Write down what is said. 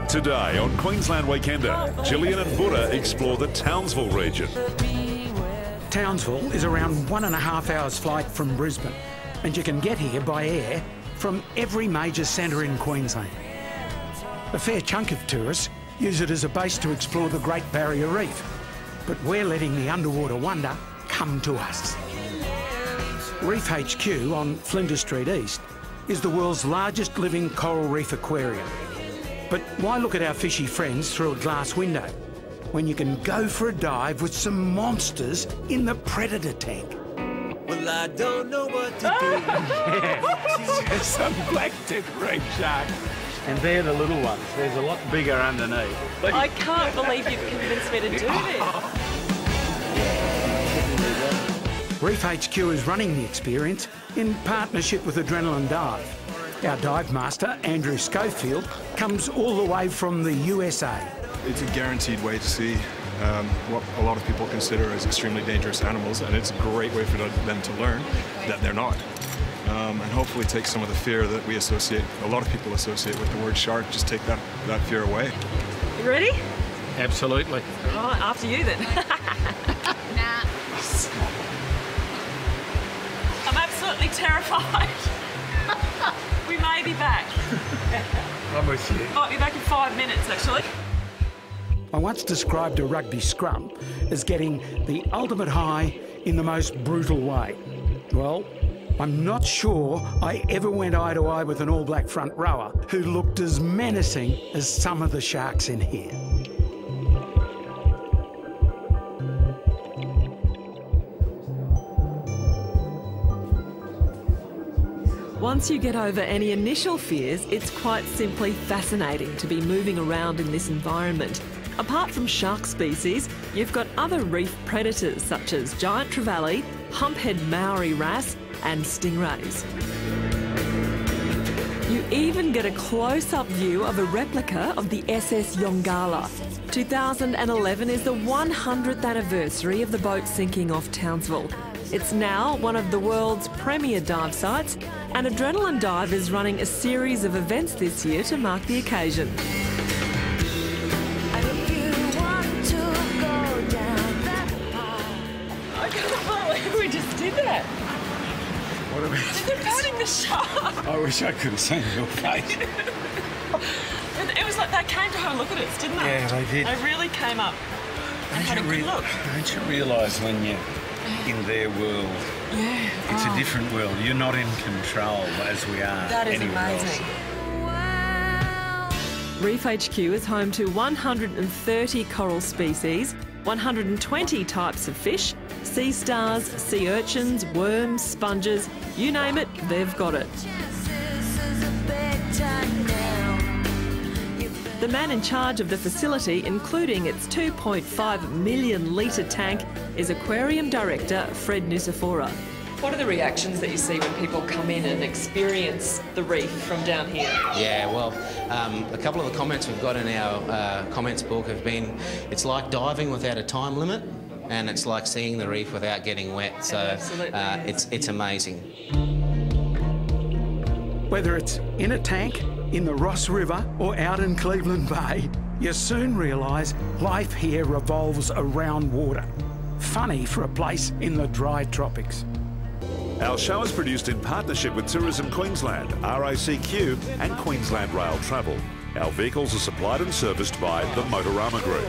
Today on Queensland Weekender, Gillian and Buddha explore the Townsville region. Townsville is around 1.5 hours flight from Brisbane, and you can get here by air from every major centre in Queensland. A fair chunk of tourists use it as a base to explore the Great Barrier Reef, but we're letting the underwater wonder come to us. Reef HQ on Flinders Street East is the world's largest living coral reef aquarium. But why look at our fishy friends through a glass window when you can go for a dive with some monsters in the predator tank? Well, I don't know what to do. There's some black-tipped reef sharks, and they're the little ones. There's a lot bigger underneath. I can't believe you've convinced me to do this. Reef HQ is running the experience in partnership with Adrenalin Dive. Our dive master, Andrew Schofield, comes all the way from the USA. It's a guaranteed way to see what a lot of people consider as extremely dangerous animals, and it's a great way for them to learn that they're not. And hopefully take some of the fear that a lot of people associate with the word shark, just take that fear away. You ready? Absolutely. Right, after you then. Nah. I'm absolutely terrified. We may be back. I'm with you. Might be back in 5 minutes, actually. I once described a rugby scrum as getting the ultimate high in the most brutal way. Well, I'm not sure I ever went eye to eye with an All Black front rower who looked as menacing as some of the sharks in here. Once you get over any initial fears, it's quite simply fascinating to be moving around in this environment. Apart from shark species, you've got other reef predators such as giant trevally, humphead Maori wrasse and stingrays. You even get a close-up view of a replica of the SS Yongala. 2011 is the 100th anniversary of the boat sinking off Townsville. It's now one of the world's premier dive sites, and Adrenalin Dive is running a series of events this year to mark the occasion. I can't believe we just did that. What about They're boating the shark. I wish I could have seen your face. It was like they came to have a look at us, didn't they? Yeah, they did. They really came up and had a good look. Don't you realise when you're in their world, it's a different world. You're not in control as we are. That is anywhere amazing. else. Reef HQ is home to 130 coral species, 120 types of fish, sea stars, sea urchins, worms, sponges, you name it, they've got it. The man in charge of the facility, including its 2.5 million litre tank, is Aquarium Director Fred Nusifora. What are the reactions that you see when people come in and experience the reef from down here? Yeah, well, a couple of the comments we've got in our comments book have been, it's like diving without a time limit, and it's like seeing the reef without getting wet. So it's amazing. Whether it's in a tank, in the Ross River or out in Cleveland Bay, you soon realise life here revolves around water. Funny for a place in the dry tropics. Our show is produced in partnership with Tourism Queensland, RACQ and Queensland Rail Travel. Our vehicles are supplied and serviced by the Motorama Group.